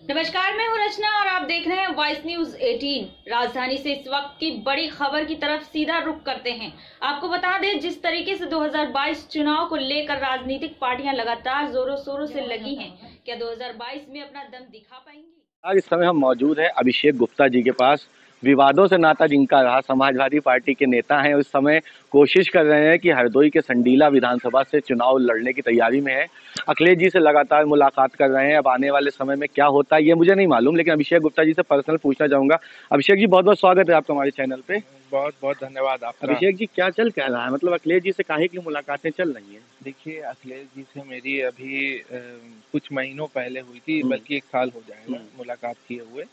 नमस्कार, मैं हूं रचना और आप देख रहे हैं वॉइस न्यूज 18। राजधानी से इस वक्त की बड़ी खबर की तरफ सीधा रुख करते हैं। आपको बता दें, जिस तरीके से 2022 चुनाव को लेकर राजनीतिक पार्टियां लगातार जोरों शोरों से लगी हैं, क्या 2022 में अपना दम दिखा पाएंगी? आज इस समय हम मौजूद हैं अभिषेक गुप्ता जी के पास। विवादों से नाता जिनका रहा, समाजवादी पार्टी के नेता हैं, इस समय कोशिश कर रहे हैं कि हरदोई के संडीला विधानसभा से चुनाव लड़ने की तैयारी में है। अखिलेश जी से लगातार मुलाकात कर रहे हैं। अब आने वाले समय में क्या होता है ये मुझे नहीं मालूम, लेकिन अभिषेक गुप्ता जी से पर्सनल पूछना चाहूंगा। अभिषेक जी, बहुत बहुत स्वागत है आपका हमारे चैनल पे। बहुत बहुत धन्यवाद आपका। अभिषेक जी, क्या चल कह रहा है, मतलब अखिलेश जी से काहे की मुलाकातें चल रही हैं? देखिए, अखिलेश जी से मेरी अभी कुछ महीनों पहले हुई थी, बल्कि 1 साल हो जाएगा मुलाकात किए हुए।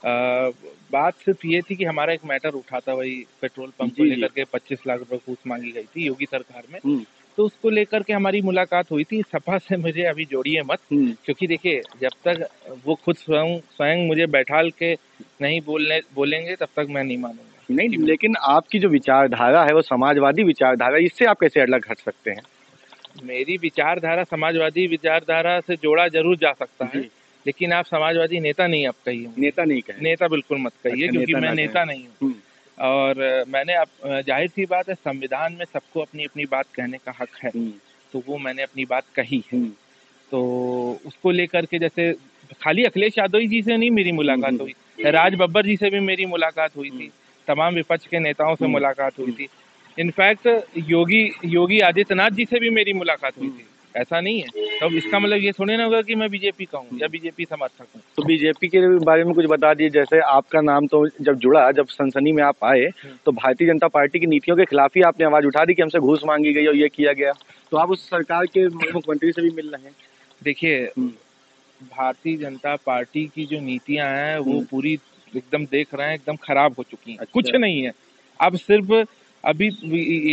बात सिर्फ ये थी कि हमारा एक मैटर उठा था, वही पेट्रोल पंप को लेकर के 25 लाख रुपए घूस मांगी गई थी योगी सरकार में। तो उसको लेकर के हमारी मुलाकात हुई थी। सपा से मुझे अभी जोड़िए मत, क्योंकि देखिए, जब तक वो खुद स्वयं मुझे बैठाल के नहीं बोलेंगे तब तक मैं नहीं मानूंगा। नहीं, लेकिन आपकी जो विचारधारा है वो समाजवादी विचारधारा, इससे आप कैसे अलग हट सकते हैं? मेरी विचारधारा समाजवादी विचारधारा से जोड़ा जरूर जा सकता है, लेकिन आप समाजवादी नेता नहीं आप कहिए। नेता नहीं कहें। नेता बिल्कुल मत कहिए, अच्छा, क्योंकि मैं नेता नहीं हूँ। और मैंने जाहिर सी बात है, संविधान में सबको अपनी अपनी बात कहने का हक है, तो वो मैंने अपनी बात कही है। तो उसको लेकर के, जैसे खाली अखिलेश यादव जी से नहीं मेरी मुलाकात हुई, राज बब्बर जी से भी मेरी मुलाकात हुई थी, तमाम विपक्ष के नेताओं से मुलाकात हुई थी। इनफैक्ट योगी आदित्यनाथ जी से भी मेरी मुलाकात हुई थी। ऐसा नहीं है, तो अब इसका मतलब ये थोड़ी ना होगा कि मैं बीजेपी का हूँ या बीजेपी समर्थक हूँ। तो बीजेपी के बारे में कुछ बता दीजिए। जैसे आपका नाम तो जब जुड़ा, जब सनसनी में आप आए, तो भारतीय जनता पार्टी की नीतियों के खिलाफ ही आपने आवाज उठा दी कि हमसे घूस मांगी गई और ये किया गया। तो आप उस सरकार के मुख्यमंत्री से भी मिल रहे हैं। देखिए, भारतीय जनता पार्टी की जो नीतियां हैं वो पूरी एकदम देख रहे हैं, एकदम खराब हो चुकी हैं। अच्छा। कुछ नहीं है, अब सिर्फ अभी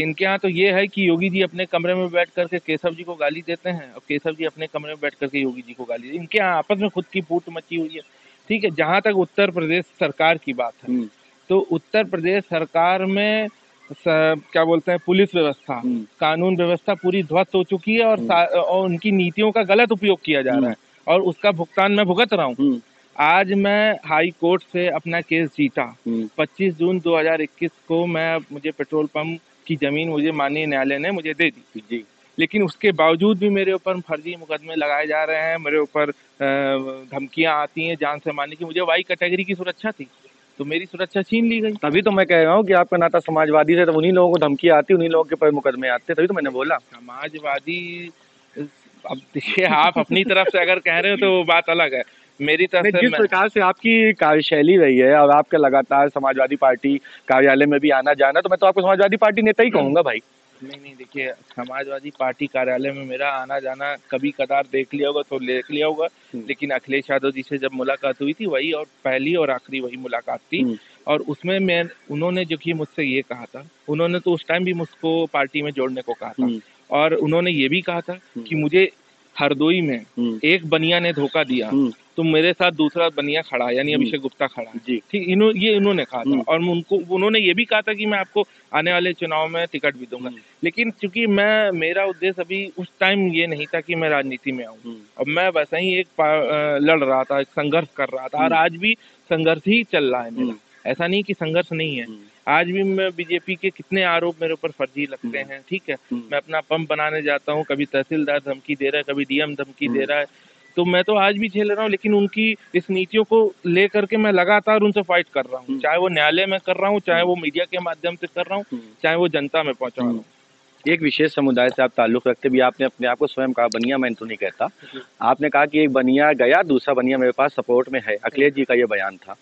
इनके यहाँ तो ये है कि योगी जी अपने कमरे में बैठ करके केशव जी को गाली देते हैं और केशव जी अपने कमरे में बैठ करके योगी जी को गाली देते हैं। इनके यहाँ आपस में खुद की फूट मची हुई है। ठीक है, जहां तक उत्तर प्रदेश सरकार की बात है, तो उत्तर प्रदेश सरकार में क्या बोलते हैं, पुलिस व्यवस्था, कानून व्यवस्था पूरी ध्वस्त हो चुकी है और उनकी नीतियों का गलत उपयोग किया जा रहा है, और उसका भुगतान मैं भुगत रहा हूँ। आज मैं हाई कोर्ट से अपना केस जीता। 25 जून 2021 को मुझे पेट्रोल पंप की जमीन मुझे माननीय न्यायालय ने मुझे दे दी जी। लेकिन उसके बावजूद भी मेरे ऊपर फर्जी मुकदमे लगाए जा रहे हैं, मेरे ऊपर धमकियां आती हैं जान से मारने की। मुझे वाई कैटेगरी की सुरक्षा थी, तो मेरी सुरक्षा छीन ली गई। तभी तो मैं कह रहा हूँ कि आपका नाता समाजवादी से, तो उन्हीं लोगों को धमकी आती, उन्हीं लोगों के पर मुकदमे आते, तभी तो मैंने बोला समाजवादी। अब देखिए, आप अपनी तरफ से अगर कह रहे हो तो बात अलग है, मेरी तरफ से जिस प्रकार से आपकी कार्यशैली रही है और आपका लगातार समाजवादी पार्टी कार्यालय में भी आना जाना, तो मैं तो आपको समाजवादी पार्टी नेता ही कहूंगा भाई। नहीं, देखिए, समाजवादी पार्टी कार्यालय में मेरा आना जाना कभी कदार देख लिया होगा तो देख लिया होगा, लेकिन अखिलेश यादव जी से जब मुलाकात हुई थी, वही और पहली और आखिरी वही मुलाकात थी। और उसमें उन्होंने जो कि मुझसे ये कहा था, उन्होंने तो उस टाइम भी मुझको पार्टी में जोड़ने को कहा था, और उन्होंने ये भी कहा था कि मुझे हरदोई में एक बनिया ने धोखा दिया तो मेरे साथ दूसरा बनिया खड़ा, यानी अभिषेक गुप्ता खड़ा है। ठीक, ये इन्होंने कहा था, और उन्होंने ये भी कहा था कि मैं आपको आने वाले चुनाव में टिकट भी दूंगा। लेकिन चूंकि मेरा उद्देश्य अभी उस टाइम ये नहीं था कि मैं राजनीति में आऊं, और मैं वैसा ही एक लड़ रहा था, एक संघर्ष कर रहा था, और आज भी संघर्ष ही चल रहा है मेरा। ऐसा नहीं कि संघर्ष नहीं है, आज भी मैं बीजेपी के कितने आरोप मेरे ऊपर फर्जी लगते हैं। ठीक है, मैं अपना पंप बनाने जाता हूँ, कभी तहसीलदार धमकी दे रहा है, कभी डीएम धमकी दे रहा है, तो मैं तो आज भी झेल रहा हूँ। लेकिन उनकी इस नीतियों को लेकर के मैं लगातार उनसे फाइट कर रहा हूँ, चाहे वो न्यायालय में कर रहा हूँ, चाहे वो मीडिया के माध्यम से कर रहा हूँ, चाहे वो जनता में पहुंचा रहा हूँ। एक विशेष समुदाय से आप ताल्लुक रखते भी, आपने अपने आप को स्वयं कहा बनिया, मैं तो नहीं कहता, आपने कहा कि एक बनिया गया, दूसरा बनिया मेरे पास सपोर्ट में है। अखिलेश जी का ये बयान था।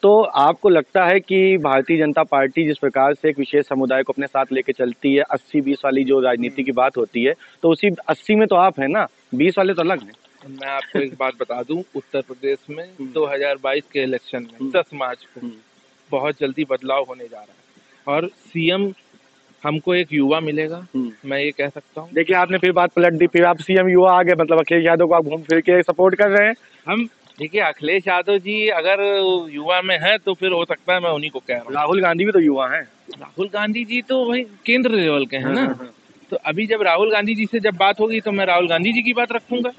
तो आपको लगता है कि भारतीय जनता पार्टी जिस प्रकार से एक विशेष समुदाय को अपने साथ लेके चलती है, 80-20 वाली जो राजनीति की बात होती है, तो उसी 80 में तो आप है ना, 20 वाले तो अलग हैं। मैं आपको एक बात बता दूं, उत्तर प्रदेश में 2022 के इलेक्शन में 10 मार्च को बहुत जल्दी बदलाव होने जा रहा है, और सीएम हमको एक युवा मिलेगा, मैं ये कह सकता हूँ। देखिए, आपने फिर बात पलट दी, फिर आप सीएम युवा आ गए, मतलब अखिलेश यादव को आप घूम फिर के सपोर्ट कर रहे हैं। हम देखिए, अखिलेश यादव जी अगर युवा में है तो फिर हो सकता है मैं उन्हीं को कह रहा हूँ। राहुल गांधी भी तो युवा हैं। राहुल गांधी जी तो भाई केंद्र लेवल के हैं ना। तो अभी जब राहुल गांधी जी से जब बात होगी तो मैं राहुल गांधी जी की बात रखूंगा।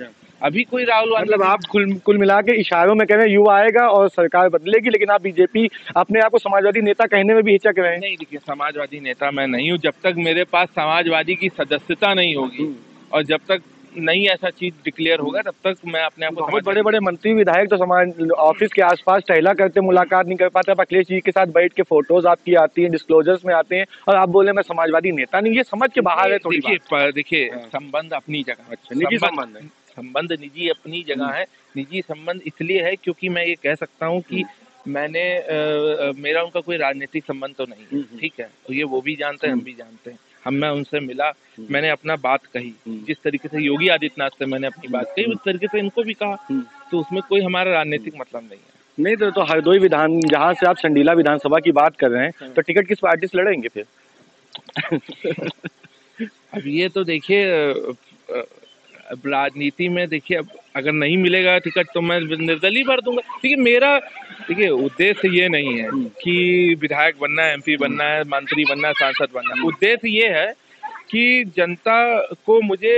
अभी कोई राहुल गांधी, मतलब आप कुल मिला के इशारों में कह रहे हैं युवा आएगा और सरकार बदलेगी, लेकिन आप बीजेपी अपने आप को समाजवादी नेता कहने में भी हिचक रहे हैं। नहीं, देखिए समाजवादी नेता मैं नहीं हूँ। जब तक मेरे पास समाजवादी की सदस्यता नहीं होगी और जब तक नहीं ऐसा चीज डिक्लेयर होगा तब तक मैं अपने आप को। बहुत बड़े बड़े मंत्री विधायक तो समाज ऑफिस के आसपास टहला करते, मुलाकात नहीं कर पाते। अब अखिलेश जी के साथ बैठ के फोटोज आपकी आती हैं, डिस्क्लोजर्स में आते हैं, और आप बोले मैं समाजवादी नेता नहीं। ये समझ के बाहर है थोड़ी। देखिए संबंध अपनी जगह, अच्छा निजी संबंध है, संबंध निजी अपनी जगह है। निजी संबंध इसलिए है क्योंकि मैं ये कह सकता हूँ कि मैंने मेरा उनका कोई राजनीतिक संबंध तो नहीं है, ठीक है, तो ये वो भी जानते हैं, हम भी जानते हैं। मैं उनसे मिला, मैंने अपना बात कही, जिस तरीके से योगी आदित्यनाथ से मैंने अपनी बात कही उस तरीके से इनको भी कहा, तो उसमें कोई हमारा राजनीतिक मतलब नहीं है। नहीं तो हरदोई विधान, जहाँ से आप संडीला विधानसभा की बात कर रहे हैं, तो टिकट किस पार्टी से लड़ेंगे फिर? अब ये तो देखिए राजनीति में देखिए, अब अगर नहीं मिलेगा टिकट तो मैं निर्दलीय भर दूंगा। देखिए उद्देश्य ये नहीं है कि विधायक बनना है, एमपी बनना है, मंत्री बनना है, सांसद बनना है। उद्देश्य ये है कि जनता को मुझे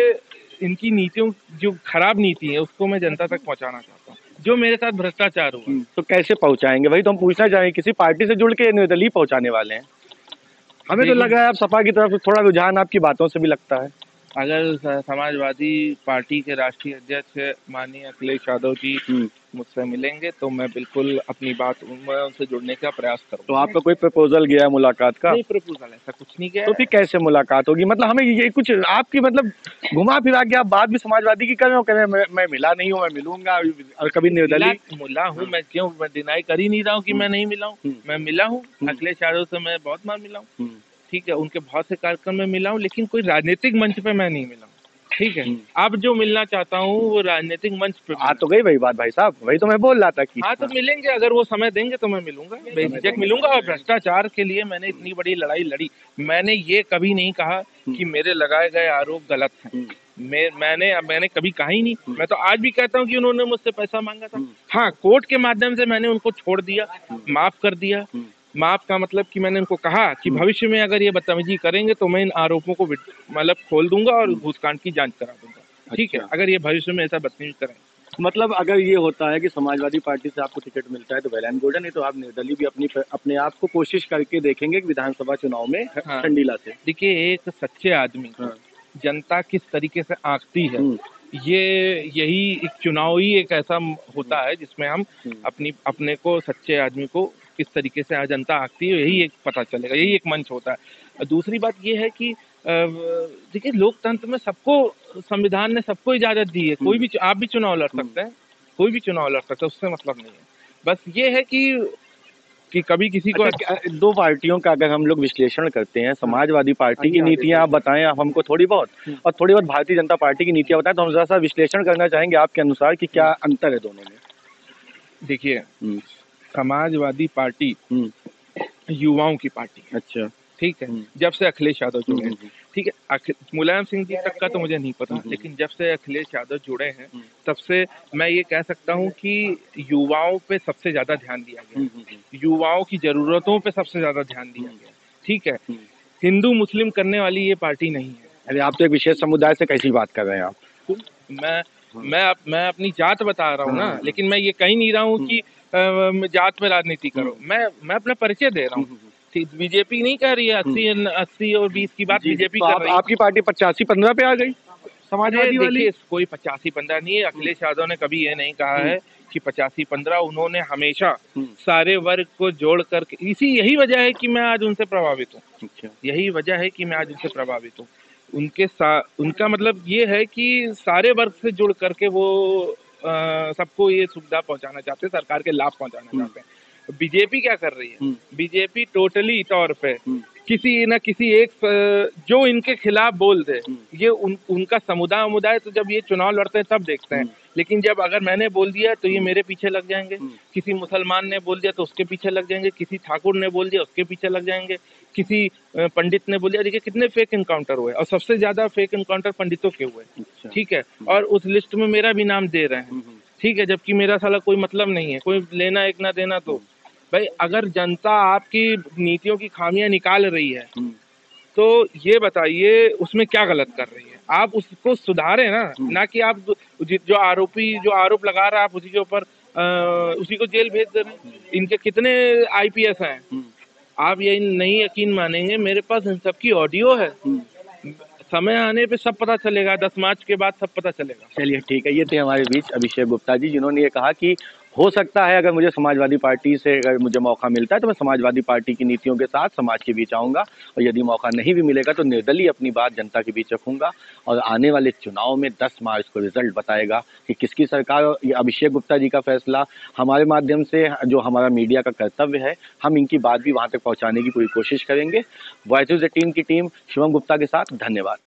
इनकी नीतियों, जो खराब नीति है उसको मैं जनता तक पहुंचाना चाहता हूँ, जो मेरे साथ भ्रष्टाचार हुआ। तो कैसे पहुंचाएंगे? वही तो हम पूछना चाहेंगे। किसी पार्टी से जुड़ के निर्दलीय पहुंचाने वाले हैं? हमें तो लग रहा है आप सपा की तरफ थोड़ा रुझान आपकी बातों से भी लगता है। अगर समाजवादी पार्टी के राष्ट्रीय अध्यक्ष माननीय अखिलेश यादव जी मुझसे मिलेंगे तो मैं बिल्कुल अपनी बात उनसे जुड़ने का प्रयास करूँगा। तो आपका कोई प्रपोजल गया है मुलाकात का? नहीं, प्रपोजल ऐसा कुछ नहीं गया। तो फिर कैसे मुलाकात होगी? मतलब हमें ये कुछ आपकी मतलब घुमा फिरा के आप बात भी समाजवादी की कर रहे हो, कह रहे हैं मैं मिला नहीं हूँ, मैं मिलूंगा, और कभी निर्दलीय मिला हूँ मैं। क्यों मैं डिनाई कर ही नहीं रहा हूँ कि मैं नहीं मिला हूँ। मैं मिला हूँ अखिलेश यादव से, मैं बहुत बार मिला हूँ, ठीक है, उनके बहुत से कार्यक्रम में मिला हूँ, लेकिन कोई राजनीतिक मंच पे मैं नहीं मिला हूँ, ठीक है। अब जो मिलना चाहता हूँ वो राजनीतिक मंच पे। आ तो गई वही बात भाई साहब, वही तो मैं बोल रहा था कि हाँ तो मिलेंगे, अगर वो समय देंगे तो मैं मिलूंगा, बेझिझक मिलूंगा। और भ्रष्टाचार के लिए मैंने इतनी बड़ी लड़ाई लड़ी। मैंने ये कभी नहीं कहा कि मेरे लगाए गए आरोप गलत हैं। मैंने कभी कहा ही नहीं। मैं तो आज भी कहता हूँ कि उन्होंने मुझसे पैसा मांगा था। हाँ, कोर्ट के माध्यम से मैंने उनको छोड़ दिया, माफ कर दिया। माफ का मतलब कि मैंने उनको कहा कि भविष्य में अगर ये बदतमीजी करेंगे तो मैं इन आरोपों को मतलब खोल दूंगा और घूसकांड की जांच करा दूंगा, ठीक है, अगर ये भविष्य में ऐसा बदतमीजी करेंगे। मतलब अगर ये होता है कि समाजवादी पार्टी से आपको टिकट मिलता है तो वेल एंड गुड है, नहीं तो आप निर्दलीय भी अपने आप को कोशिश करके देखेंगे विधानसभा चुनाव में संडीला से। देखिए एक सच्चे आदमी जनता किस तरीके से आंकती है, यही एक चुनाव ही एक ऐसा होता है जिसमें हम अपने को, सच्चे आदमी को किस तरीके से जनता आंकती है, यही एक पता चलेगा, यही एक मंच होता है। दूसरी बात ये है कि देखिए लोकतंत्र में सबको, संविधान ने सबको इजाजत दी है, कोई भी, आप भी चुनाव लड़ सकते हैं, कोई भी चुनाव लड़ सकता है, उससे मतलब नहीं है। बस ये है कि कभी किसी को दो पार्टियों का अगर हम लोग विश्लेषण करते हैं, समाजवादी पार्टी की नीतियां आप बताएं आप हमको थोड़ी बहुत, और थोड़ी बहुत भारतीय जनता पार्टी की नीतियां बताएं, तो हम जरा सा विश्लेषण करना चाहेंगे आपके अनुसार कि क्या अंतर है दोनों में। देखिए समाजवादी पार्टी युवाओं की पार्टी, अच्छा ठीक है, जब से अखिलेश यादव जुड़े, ठीक है, मुलायम सिंह जी तक का तो मुझे नहीं पता, लेकिन जब से अखिलेश यादव जुड़े हैं तब से मैं ये कह सकता हूँ कि युवाओं पे सबसे ज्यादा ध्यान दिया गया, युवाओं की जरूरतों पे सबसे ज्यादा ध्यान दिया गया, ठीक है। हिंदू मुस्लिम करने वाली ये पार्टी नहीं है। अरे आप तो एक विशेष समुदाय से कैसी बात कर रहे हैं आप? मैं अपनी जात बता रहा हूँ ना, लेकिन मैं ये कह नहीं रहा हूँ कि जात में राजनीति करो। मैं अपना परिचय दे रहा हूँ। बीजेपी नहीं कह रही है 80 और 20 की बात, बीजेपी कर रही है। आपकी पार्टी 85-15 पे आ गई समाजवादी वाली? कोई 85-15 नहीं है। अखिलेश यादव ने कभी ये नहीं कहा है कि 85-15। उन्होंने हमेशा सारे वर्ग को जोड़ करके, यही वजह है कि मैं आज उनसे प्रभावित हूँ, यही वजह है कि मैं आज उनसे प्रभावित हूँ। उनका मतलब ये है कि सारे वर्ग से जुड़ करके वो सबको ये सुविधा पहुंचाना चाहते हैं, सरकार के लाभ पहुंचाना चाहते हैं। बीजेपी क्या कर रही है? बीजेपी टोटली तौर पे किसी न किसी एक जो इनके खिलाफ बोल दे, ये उनका समुदाय तो जब ये चुनाव लड़ते हैं तब देखते हैं, लेकिन जब अगर मैंने बोल दिया तो ये मेरे पीछे लग जाएंगे, किसी मुसलमान ने बोल दिया तो उसके पीछे लग जाएंगे, किसी ठाकुर ने बोल दिया उसके पीछे लग जाएंगे, किसी पंडित ने बोल दिया। देखिए कितने फेक इनकाउंटर हुए, और सबसे ज्यादा फेक इनकाउंटर पंडितों के हुए, ठीक है, और उस लिस्ट में मेरा भी नाम दे रहे हैं, ठीक है, जबकि मेरा साला कोई मतलब नहीं है, कोई लेना एक ना देना। तो भाई अगर जनता आपकी नीतियों की खामियां निकाल रही है तो ये बताइए उसमें क्या गलत कर रही है, आप उसको सुधारें ना कि आप जो आरोप लगा रहा है आप उसी के ऊपर उसी को जेल भेज दे रहे हैं। इनके कितने IPS हैं, आप ये नहीं यकीन मानेंगे, मेरे पास इन सबकी ऑडियो है। समय आने पे सब पता चलेगा, 10 मार्च के बाद सब पता चलेगा। चलिए ठीक है, ये थे हमारे बीच अभिषेक गुप्ता जी, जिन्होंने ये कहा कि हो सकता है अगर मुझे समाजवादी पार्टी से अगर मुझे मौका मिलता है तो मैं समाजवादी पार्टी की नीतियों के साथ समाज के बीच आऊँगा, और यदि मौका नहीं भी मिलेगा तो निर्दलीय अपनी बात जनता के बीच रखूँगा। और आने वाले चुनाव में 10 मार्च को रिजल्ट बताएगा कि किसकी सरकार। ये अभिषेक गुप्ता जी का फैसला हमारे माध्यम से, जो हमारा मीडिया का कर्तव्य है, हम इनकी बात भी वहाँ तक पहुँचाने की पूरी कोशिश करेंगे। वॉइस न्यूज़ 18 की टीम शिवम गुप्ता के साथ, धन्यवाद।